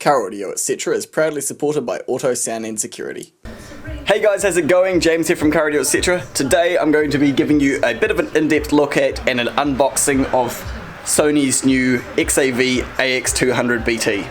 Audio.etc is proudly supported by Auto Sound and Security. Hey guys, how's it going? James here from Audio.etc. Today I'm going to be giving you a bit of an in-depth look at and an unboxing of Sony's new XAV-AX200BT.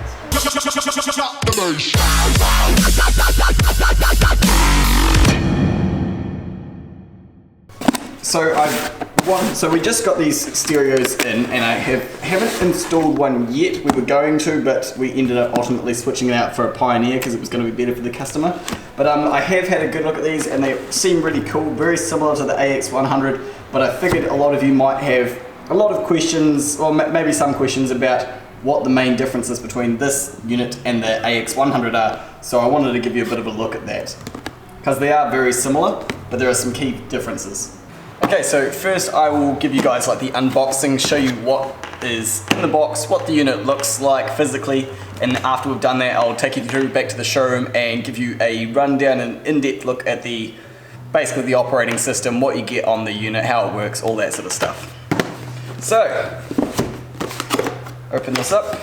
So we just got these stereos in, and I haven't installed one yet. We were going to, but we ended up ultimately switching it out for a Pioneer because it was going to be better for the customer. But I have had a good look at these, and they seem really cool, very similar to the AX100. But I figured a lot of you might have a lot of questions, or maybe some questions about what the main differences between this unit and the AX100 are. So I wanted to give you a bit of a look at that, because they are very similar, but there are some key differences. Okay, so first I will give you guys like the unboxing, show you what is in the box, what the unit looks like physically, and after we've done that I'll take you through back to the showroom and give you a rundown and in-depth look at basically the operating system, what you get on the unit, how it works, all that sort of stuff. So, open this up.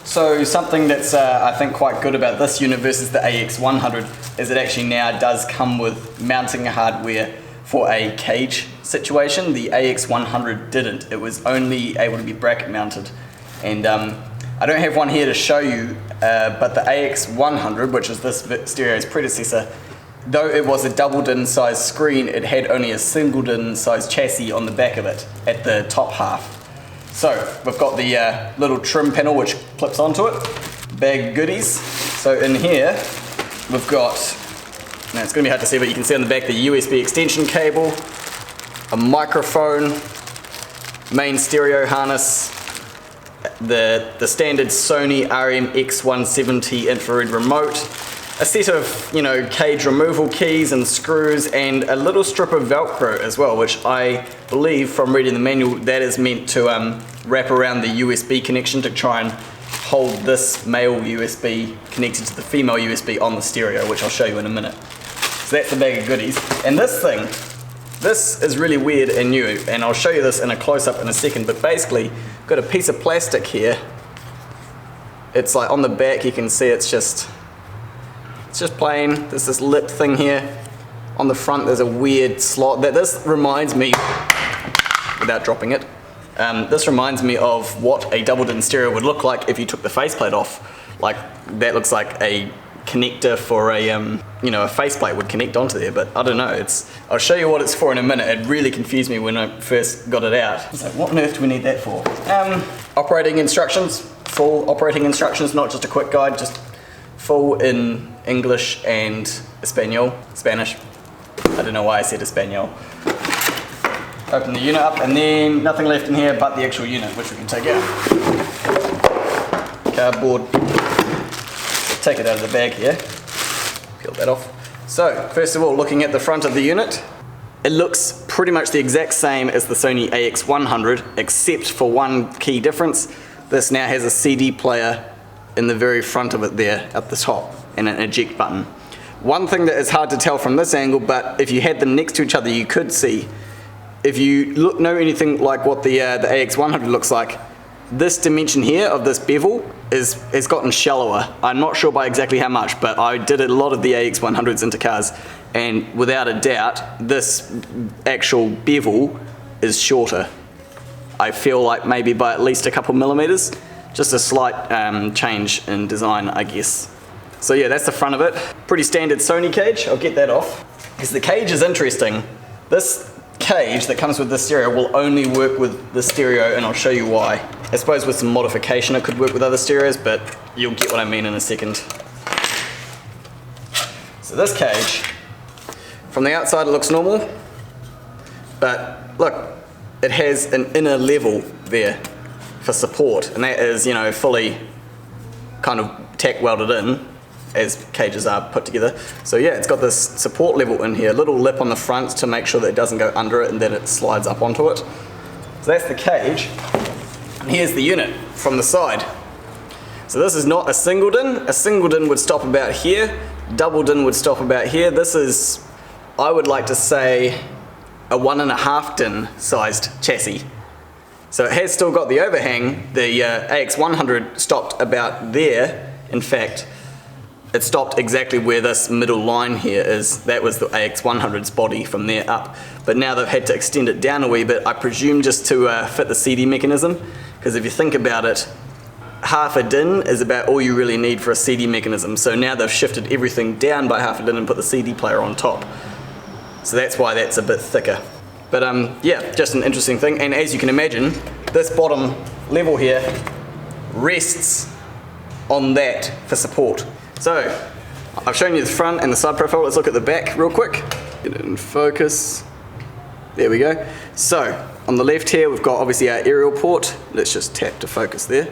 So something that's I think quite good about this unit versus the AX100 is it actually now does come with mounting hardware for a cage situation. The AX100 didn't. It was only able to be bracket mounted. And I don't have one here to show you, but the AX100, which is this stereo's predecessor, though it was a double DIN size screen, it had only a single DIN size chassis on the back of it at the top half. So we've got the little trim panel which clips onto it, bag of goodies. So in here we've got, now it's going to be hard to see, but you can see on the back the USB extension cable, a microphone, main stereo harness, the standard Sony XAV-AX100BT infrared remote, a set of cage removal keys and screws, and a little strip of Velcro as well, which I believe from reading the manual that is meant to wrap around the USB connection to try and hold this male USB connected to the female USB on the stereo, which I'll show you in a minute. So that's the bag of goodies. And this is really weird and new, and I'll show you this in a close-up in a second, but basically got a piece of plastic here. It's like on the back you can see it's just plain. There's this lip thing here. On the front there's a weird slot. This reminds me, without dropping it, this reminds me of what a double DIN stereo would look like if you took the faceplate off. Like that looks like a connector for a a faceplate would connect onto there, but I don't know. I'll show you what it's for in a minute. It really confused me when I first got it out. So what on earth do we need that for? Operating instructions, full operating instructions, not just a quick guide, just full in English and Spanish. I don't know why I said Espanol. Open the unit up, and then nothing left in here but the actual unit, which we can take out. Cardboard. Take it out of the bag here, peel that off. So first of all, looking at the front of the unit, it looks pretty much the exact same as the Sony AX100, except for one key difference. This now has a CD player in the very front of it there at the top, and an eject button. One thing that is hard to tell from this angle, but if you had them next to each other you could see, if you know anything like what the AX100 looks like, this dimension here of this bevel has gotten shallower. I'm not sure by exactly how much, but I did a lot of the AX100s into cars, and without a doubt this actual bevel is shorter. I feel like maybe by at least a couple millimeters. Just a slight change in design, I guess. So yeah, that's the front of it. Pretty standard Sony cage. I'll get that off, because the cage is interesting. This cage that comes with this stereo will only work with the stereo, and I'll show you why. I suppose with some modification it could work with other stereos, but you'll get what I mean in a second. So this cage, from the outside it looks normal, but look, it has an inner level there for support, and that is fully kind of tack welded in, as cages are put together. So yeah, it's got this support level in here, little lip on the front to make sure that it doesn't go under it and then it slides up onto it. So that's the cage, and here's the unit from the side. So this is not a single DIN. A single DIN would stop about here, double DIN would stop about here. This is, I would like to say, a 1.5 DIN sized chassis. So it has still got the overhang. The AX100 stopped about there In fact, it stopped exactly where this middle line here is. That was the AX100's body from there up. But now they've had to extend it down a wee bit, I presume just to fit the CD mechanism. Because if you think about it, half a din is about all you really need for a CD mechanism. So now they've shifted everything down by half a din and put the CD player on top. So that's why that's a bit thicker. But yeah, just an interesting thing. And as you can imagine, this bottom level here rests on that for support. So, I've shown you the front and the side profile. Let's look at the back real quick. Get it in focus. There we go. So, on the left here, we've got obviously our aerial port. Let's just tap to focus there.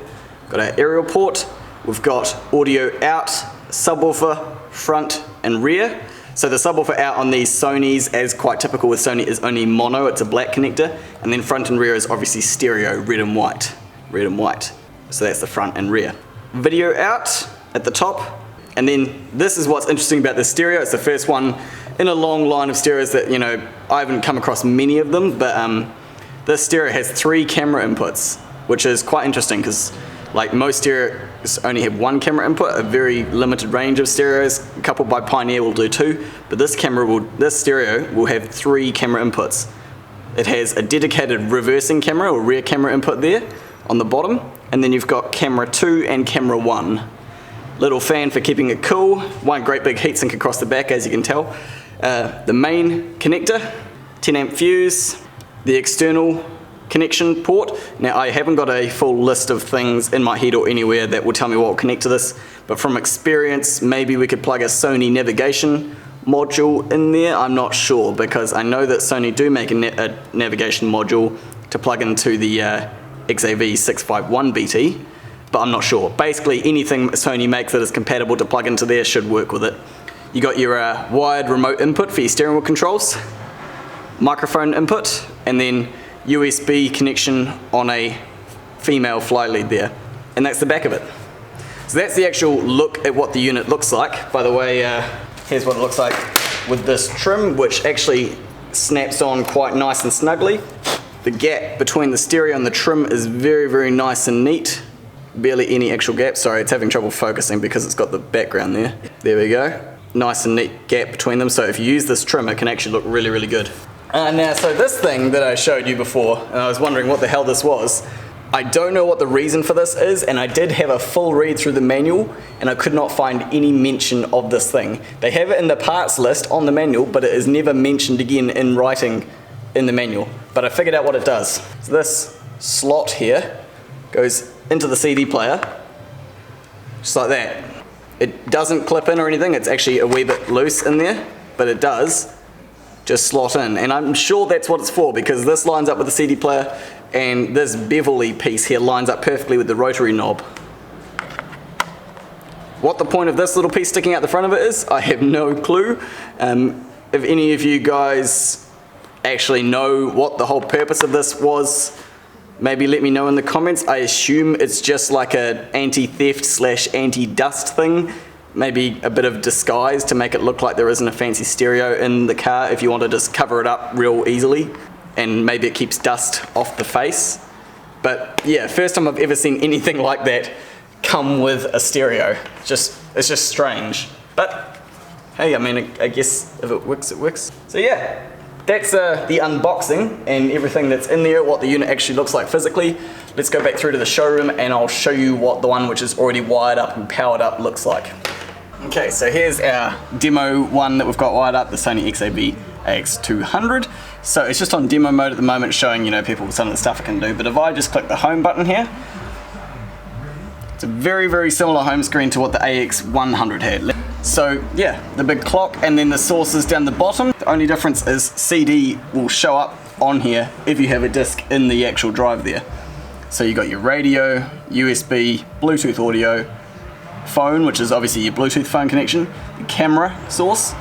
Got our aerial port. We've got audio out, subwoofer, front and rear. So the subwoofer out on these Sonys, as quite typical with Sony, is only mono. It's a black connector. And then front and rear is obviously stereo, red and white. Red and white. So that's the front and rear. Video out at the top. And then this is what's interesting about the stereo. It's the first one in a long line of stereos that, you know, I haven't come across many of them, but this stereo has 3 camera inputs, which is quite interesting because like most stereos only have 1 camera input. A very limited range of stereos, a couple by Pioneer will do 2, but this stereo will have 3 camera inputs. It has a dedicated reversing camera or rear camera input there on the bottom, and then you've got camera 2 and camera 1. Little fan for keeping it cool, one great big heatsink across the back, as you can tell. The main connector, 10 amp fuse, the external connection port. Now I haven't got a full list of things in my head or anywhere that will tell me what will connect to this, but from experience maybe we could plug a Sony navigation module in there. I'm not sure, because I know that Sony do make a navigation module to plug into the XAV-AX100BT, but I'm not sure. Basically anything Sony makes that is compatible to plug into there should work with it. You got your wired remote input for your steering wheel controls, microphone input, and then USB connection on a female fly lead there. And that's the back of it. So that's the actual look at what the unit looks like. By the way, here's what it looks like with this trim, which actually snaps on quite nice and snugly. The gap between the stereo and the trim is very, very nice and neat. Barely any actual gap. Sorry, it's having trouble focusing because it's got the background there. There we go. Nice and neat gap between them. So if you use this trim, it can actually look really, really good. Now, so this thing that I showed you before, and I was wondering what the hell this was. I don't know what the reason for this is, and I did have a full read through the manual, and I could not find any mention of this thing. They have it in the parts list on the manual, but it is never mentioned again in writing in the manual. But I figured out what it does. So this slot here goes into the CD player, just like that. It doesn't clip in or anything, it's actually a wee bit loose in there, but it does just slot in. And I'm sure that's what it's for, because this lines up with the CD player, and this bevel-y piece here lines up perfectly with the rotary knob. What the point of this little piece sticking out the front of it is, I have no clue. If any of you guys actually know what the whole purpose of this was, maybe let me know in the comments. I assume it's just like an anti-theft / anti-dust thing. Maybe a bit of disguise to make it look like there isn't a fancy stereo in the car if you want to just cover it up real easily, and maybe it keeps dust off the face. But yeah, first time I've ever seen anything like that come with a stereo. It's just strange. But hey, I mean, I guess if it works, it works. So yeah, that's the unboxing and everything that's in there, what the unit actually looks like physically. Let's go back through to the showroom and I'll show you what the one which is already wired up and powered up looks like. Okay, so here's our demo one that we've got wired up, the Sony XAV-AX200. So it's just on demo mode at the moment, showing, you know, people some of the stuff it can do. But if I just click the home button here, it's a very, very similar home screen to what the AX100 had. So yeah, the big clock and then the sources down the bottom. The only difference is CD will show up on here if you have a disc in the actual drive there. So you got your radio, USB, Bluetooth audio, phone, which is obviously your Bluetooth phone connection, the camera source,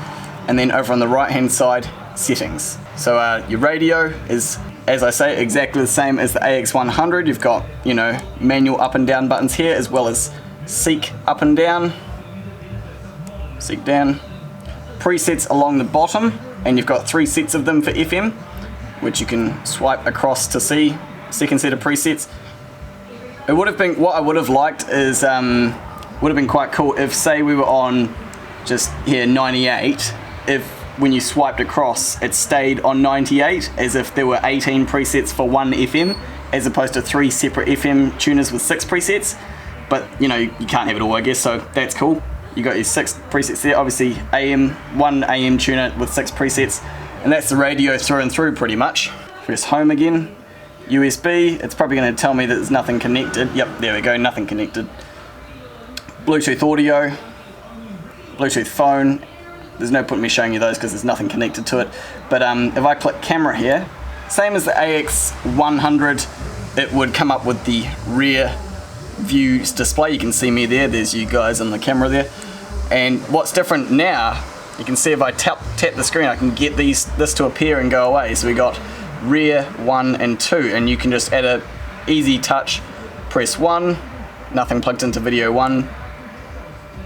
and then over on the right hand side, settings. So your radio is, as I say, exactly the same as the AX100. You've got, you know, manual up and down buttons here, as well as seek up and down, seek down, presets along the bottom, and you've got 3 sets of them for FM, which you can swipe across to see. Second set of presets. It would have been, what I would have liked is would have been quite cool if, say, we were on just here 98, if when you swiped across it stayed on 98, as if there were 18 presets for one FM, as opposed to 3 separate FM tuners with 6 presets. But you know, you can't have it all, I guess, so that's cool. You got your 6 presets there, obviously one AM tuner with 6 presets, and that's the radio through and through pretty much. Press home again, USB, it's probably going to tell me that there's nothing connected. Yep, there we go, nothing connected. Bluetooth audio, Bluetooth phone, there's no point in me showing you those because there's nothing connected to it. But if I click camera here, same as the AX100, it would come up with the rear views display. You can see me there, there's you guys on the camera there. And what's different now, you can see if I tap the screen, I can get this to appear and go away. So we got rear 1 and 2, and you can just add a easy touch, press 1, nothing plugged into video 1,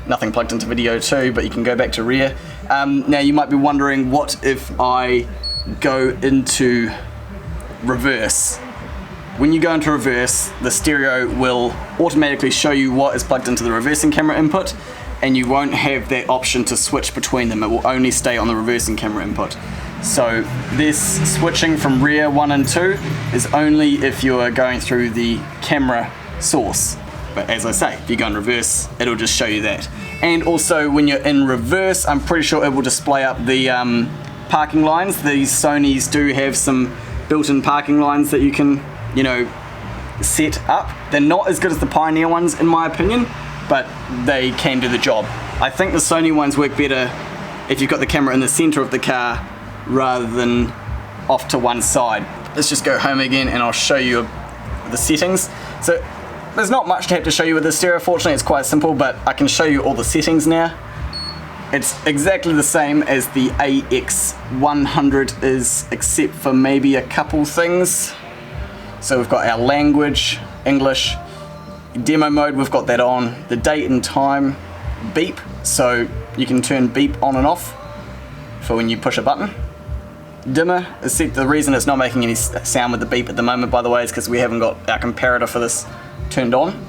nothing plugged into video 2, but you can go back to rear. Now you might be wondering, what if I go into reverse? When you go into reverse, the stereo will automatically show you what is plugged into the reversing camera input, and you won't have that option to switch between them. It will only stay on the reversing camera input. So this switching from rear 1 and 2 is only if you are going through the camera source. But as I say, if you go in reverse, it'll just show you that. And also when you're in reverse, I'm pretty sure it will display up the parking lines. These Sonys do have some built-in parking lines that you can, you know, set up. They're not as good as the Pioneer ones in my opinion, but they can do the job. I think the Sony ones work better if you've got the camera in the center of the car rather than off to one side. Let's just go home again and I'll show you the settings. So there's not much to have to show you with the stereo. Fortunately, it's quite simple, but I can show you all the settings now. It's exactly the same as the AX100 is, except for maybe a couple things. So we've got our language, English, demo mode, we've got that on, the date and time, beep, so you can turn beep on and off for when you push a button. Dimmer, except the reason it's not making any sound with the beep at the moment, by the way, is because we haven't got our comparator for this turned on.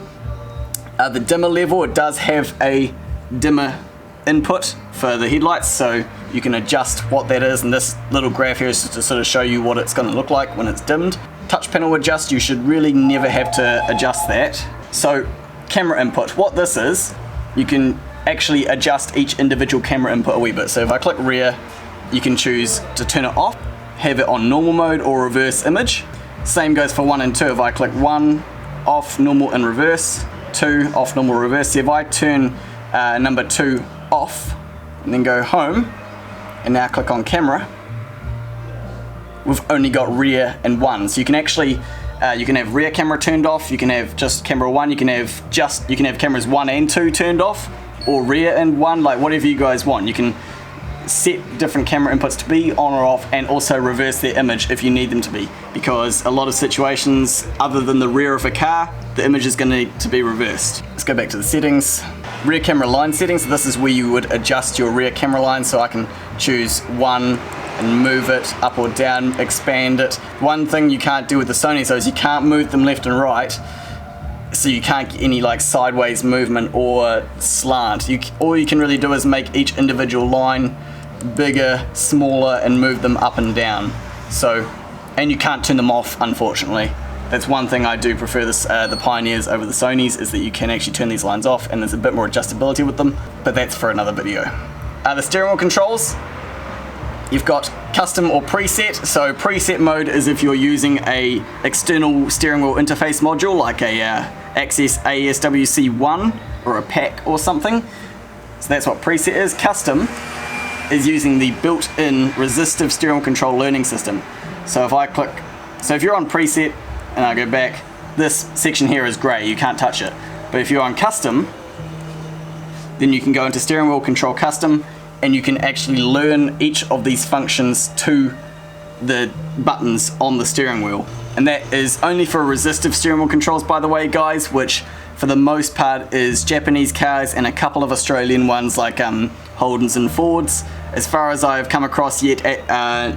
The dimmer level, it does have a dimmer input for the headlights, so you can adjust what that is, and this little graph here is just to sort of show you what it's going to look like when it's dimmed. Touch panel adjust, you should really never have to adjust that. So camera input, what this is, you can actually adjust each individual camera input a wee bit. So if I click rear, you can choose to turn it off, have it on normal mode or reverse image. Same goes for 1 and 2. If I click 1 off, normal and reverse, 2 off, normal, reverse. So if I turn number 2 off and then go home and now click on camera, we've only got rear and 1. So you can actually you can have rear camera turned off, you can have just camera 1, you can have cameras 1 and 2 turned off, or rear and 1, like whatever you guys want. You can set different camera inputs to be on or off, and also reverse their image if you need them to be, because a lot of situations other than the rear of a car, the image is going to need to be reversed. Let's go back to the settings. Rear camera line settings, so this is where you would adjust your rear camera line, so I can choose 1 and move it up or down, expand it. One thing you can't do with the Sony though is you can't move them left and right, so you can't get any like sideways movement or slant. All you can really do is make each individual line bigger, smaller, and move them up and down. So, and you can't turn them off, unfortunately. That's one thing I do prefer the Pioneers over the Sonys, is that you can actually turn these lines off and there's a bit more adjustability with them, but that's for another video. The steering wheel controls, you've got custom or preset. So preset mode is if you're using a external steering wheel interface module like a Access ASWC1 or a pack or something. So that's what preset is. Custom is using the built-in resistive steering wheel control learning system. So if I click, so if you're on preset and I go back, this section here is grey, you can't touch it. But if you're on custom, then you can go into steering wheel control custom, and you can actually learn each of these functions to the buttons on the steering wheel. And that is only for resistive steering wheel controls, by the way, guys, which for the most part is Japanese cars and a couple of Australian ones like Holdens and Fords. As far as I've come across yet,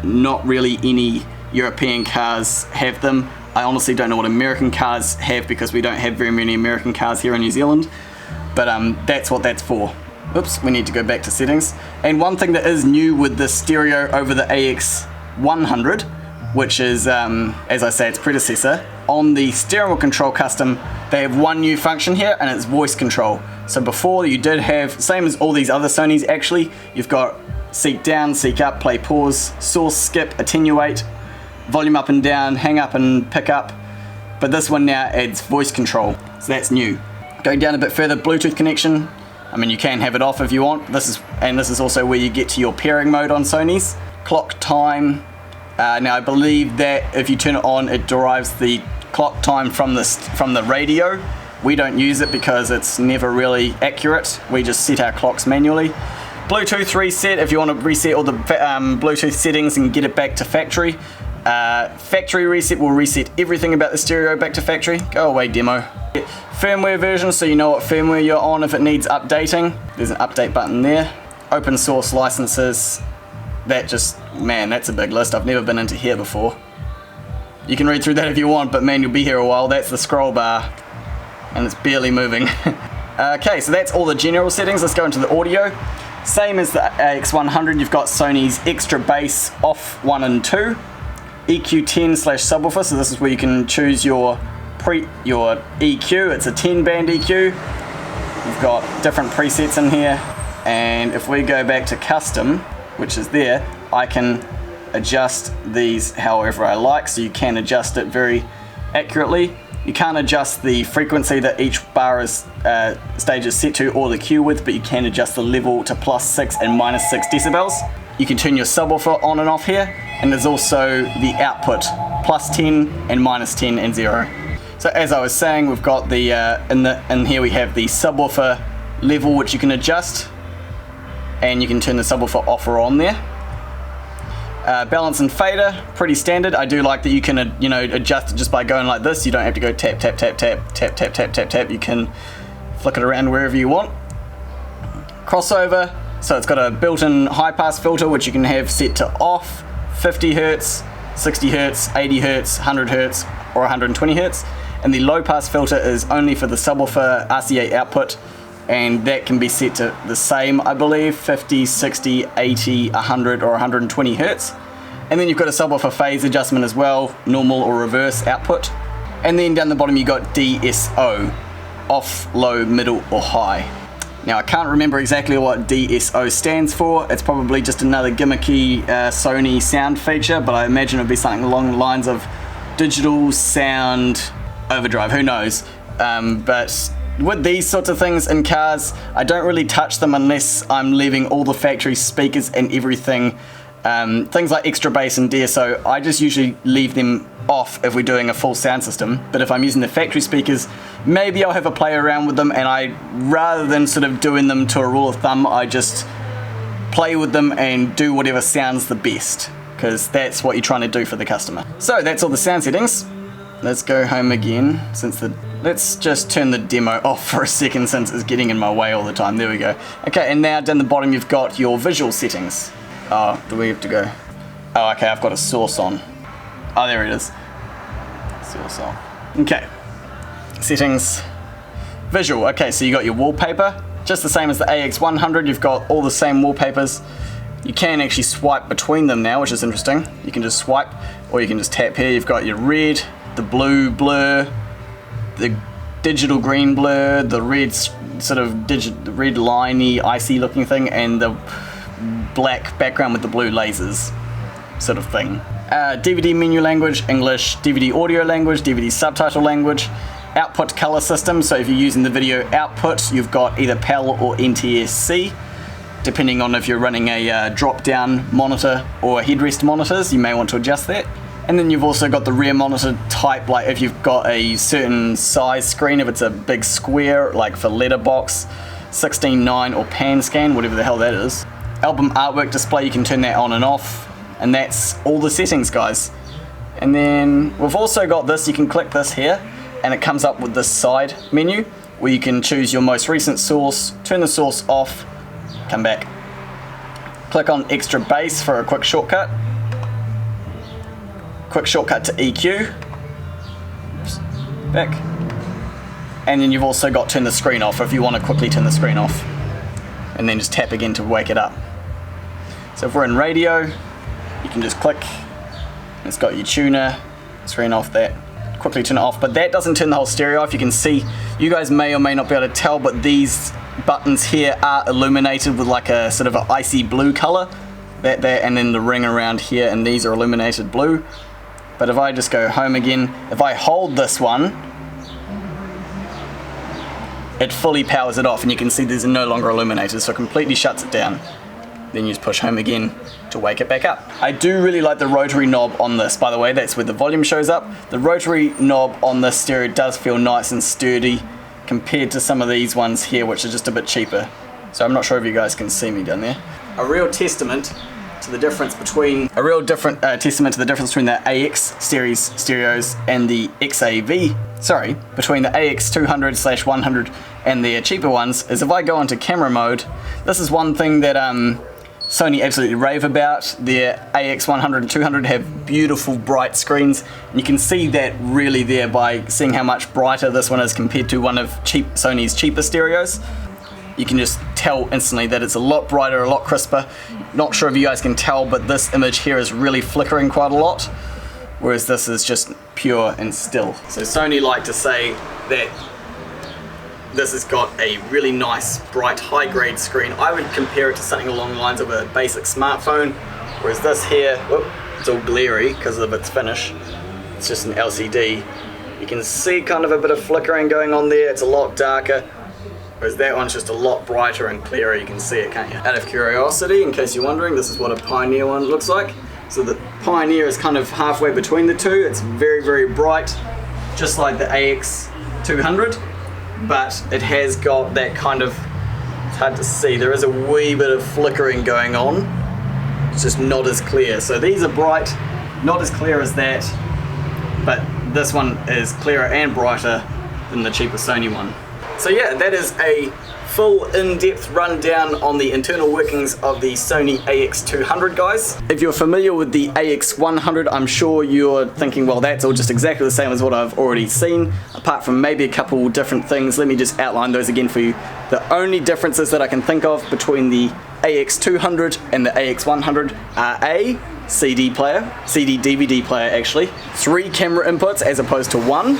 not really any European cars have them. I honestly don't know what American cars have, because we don't have very many American cars here in New Zealand. but that's what that's for. Oops, we need to go back to settings. And one thing that is new with the stereo over the AX100, which is, as I say, its predecessor, on the steering wheel control custom, they have one new function here, and it's voice control. So before you did have, same as all these other Sonys actually, you've got seek down, seek up, play pause, source, skip, attenuate, volume up and down, hang up and pick up. But this one now adds voice control, so that's new. Going down a bit further, Bluetooth connection. I mean, you can have it off if you want. This is also where you get to your pairing mode on Sonys. Clock time. Now I believe that if you turn it on, it derives the clock time from the radio. We don't use it because it's never really accurate. We just set our clocks manually. Bluetooth reset, if you want to reset all the Bluetooth settings and get it back to factory. Factory reset will reset everything about the stereo back to factory. Go away, demo. Firmware version, so you know what firmware you're on if it needs updating. There's an update button there. Open source licenses. That just, man, that's a big list. I've never been into here before. You can read through that if you want, but man, you'll be here a while. That's the scroll bar, and it's barely moving. Okay, so that's all the general settings. Let's go into the audio. Same as the AX100, you've got Sony's extra bass off 1 and 2. EQ10/subwoofer, so this is where you can choose your EQ. It's a 10-band EQ. You've got different presets in here, and if we go back to custom, which is there, I can adjust these however I like, so you can adjust it very accurately. You can't adjust the frequency that each bar stage is set to, or the Q width, but you can adjust the level to +6 and -6 decibels. You can turn your subwoofer on and off here, and there's also the output, +10 and -10 and 0. So as I was saying, we've got the in here we have the subwoofer level, which you can adjust, and you can turn the subwoofer off or on there. Balance and fader, pretty standard. I do like that you can adjust it just by going like this. You don't have to go tap, tap, tap, tap, tap, tap, tap, tap, tap. You can flick it around wherever you want. Crossover, so it's got a built-in high pass filter which you can have set to off, 50 Hz, 60 Hz, 80 Hz, 100 Hz, or 120 Hz. And the low pass filter is only for the subwoofer RCA output, and that can be set to the same, I believe, 50, 60, 80, 100, or 120 Hz. And then you've got a subwoofer phase adjustment as well, normal or reverse output. And then down the bottom you got DSO, off, low, middle, or high. Now I can't remember exactly what DSO stands for. It's probably just another gimmicky Sony sound feature, but I imagine it would be something along the lines of digital sound overdrive, who knows. But with these sorts of things in cars, I don't really touch them unless I'm leaving all the factory speakers and everything. Things like extra bass and DSO, I just usually leave them off if we're doing a full sound system. But if I'm using the factory speakers, maybe I'll have a play around with them, and rather than sort of doing them to a rule of thumb, I just play with them and do whatever sounds the best, because that's what you're trying to do for the customer. So that's all the sound settings. Let's go home again, let's just turn the demo off for a second since it's getting in my way all the time. There we go. Okay, and now down the bottom you've got your visual settings. Oh, do we have to go? Oh, okay, I've got a source on. Oh, there it is. Source on. Okay. Settings. Visual. Okay, so you got your wallpaper. Just the same as the AX100, you've got all the same wallpapers. You can actually swipe between them now, which is interesting. You can just swipe, or you can just tap here. You've got your red, the blue blur, the digital green blur, the red sort of red liney, icy looking thing, and the black background with the blue lasers sort of thing. DVD menu language, English, DVD audio language, DVD subtitle language, output color system, so if you're using the video output, you've got either PAL or NTSC, depending on if you're running a drop-down monitor or headrest monitors, you may want to adjust that. And then you've also got the rear monitor type, like if you've got a certain size screen, if it's a big square, like for letterbox, 16:9 or pan scan, whatever the hell that is. Album artwork display, you can turn that on and off, and that's all the settings, guys. And then we've also got this, you can click this here, and it comes up with this side menu, where you can choose your most recent source, turn the source off, come back. Click on extra bass for a quick shortcut. Quick shortcut to EQ. Oops. Back. And then you've also got turn the screen off if you want to quickly turn the screen off. And then just tap again to wake it up. So if we're in radio, you can just click. It's got your tuner, screen off that. Quickly turn it off, but that doesn't turn the whole stereo off. You can see, you guys may or may not be able to tell, but these buttons here are illuminated with like a sort of an icy blue color. That there, and then the ring around here, and these are illuminated blue. But if I just go home again, if I hold this one, it fully powers it off, and you can see there's no longer illuminated, so it completely shuts it down. Then you just push home again to wake it back up. I do really like the rotary knob on this, by the way. That's where the volume shows up. The rotary knob on this stereo does feel nice and sturdy compared to some of these ones here, which are just a bit cheaper. So I'm not sure if you guys can see me down there. A real testament to the difference between the AX series stereos and the between the AX200/100 and their cheaper ones, is if I go into camera mode, this is one thing that Sony absolutely rave about. Their AX100 and 200 have beautiful bright screens, and you can see that really there by seeing how much brighter this one is compared to one of Sony's cheaper stereos. You can just tell instantly that it's a lot brighter, a lot crisper. Not sure if you guys can tell, but this image here is really flickering quite a lot, whereas this is just pure and still. So Sony like to say that this has got a really nice, bright, high-grade screen. I would compare it to something along the lines of a basic smartphone, whereas this here, whoop, it's all glary because of its finish. It's just an LCD. You can see kind of a bit of flickering going on there. It's a lot darker. Whereas that one's just a lot brighter and clearer. You can see it, can't you? Out of curiosity, in case you're wondering, this is what a Pioneer one looks like. So the Pioneer is kind of halfway between the two. It's very, very bright, just like the AX200, but it has got that kind of, it's hard to see, there is a wee bit of flickering going on. It's just not as clear. So these are bright, not as clear as that, but this one is clearer and brighter than the cheaper Sony one. So yeah, that is a full in-depth rundown on the internal workings of the Sony AX200, guys. If you're familiar with the AX100, I'm sure you're thinking, well, that's all just exactly the same as what I've already seen, apart from maybe a couple different things. Let me just outline those again for you. The only differences that I can think of between the AX200 and the AX100 are a CD DVD player actually, 3 camera inputs as opposed to 1.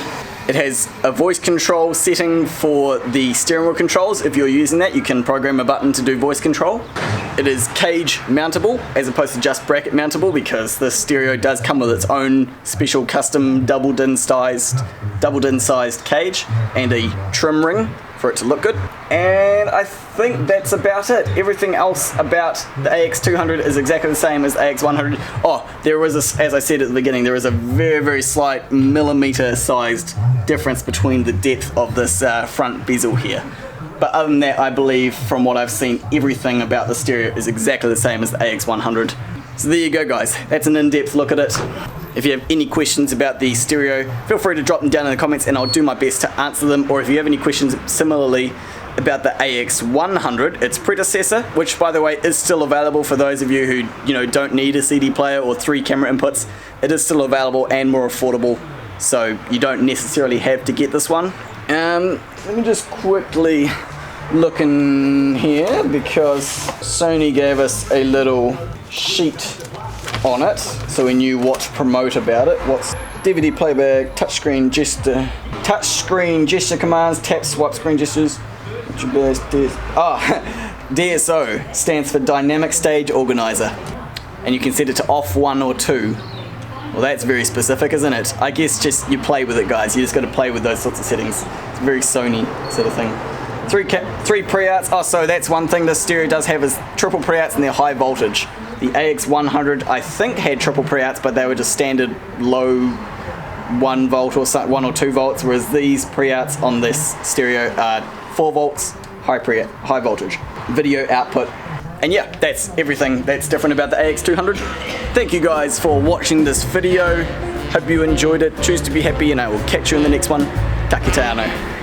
It has a voice control setting for the steering wheel controls. If you're using that, you can program a button to do voice control. It is cage mountable as opposed to just bracket mountable, because the stereo does come with its own special custom doubled in sized cage and a trim ring for it to look good. And I think that's about it. Everything else about the AX200 is exactly the same as the AX100. Oh, there was, as I said at the beginning, there is a very, very slight millimeter sized difference between the depth of this front bezel here. But other than that, I believe from what I've seen, everything about the stereo is exactly the same as the AX100. So there you go, guys. That's an in-depth look at it. If you have any questions about the stereo, feel free to drop them down in the comments and I'll do my best to answer them. Or if you have any questions similarly about the AX100, its predecessor, which by the way is still available for those of you who don't need a CD player or 3 camera inputs, it is still available and more affordable, so you don't necessarily have to get this one. Let me just quickly look in here, because Sony gave us a little sheet on it so we knew what to promote about it. What's DVD playback, touchscreen gesture commands, tap, swipe, screen gestures. What's your best DSO stands for Dynamic Stage Organizer, and you can set it to off, 1 or 2. Well, that's very specific, isn't it? I guess just you play with it, guys. You just got to play with those sorts of settings. It's very Sony sort of thing. 3 preouts. Oh, so that's one thing this stereo does have, is triple preouts, and they're high voltage. The AX100 I think had triple preouts, but they were just standard low 1 volt or 1 or 2 volts, whereas these preouts on this stereo are 4 volts, high voltage. Video output. And yeah, that's everything that's different about the AX200. Thank you guys for watching this video. Hope you enjoyed it. Choose to be happy, and I will catch you in the next one. Kite Ano.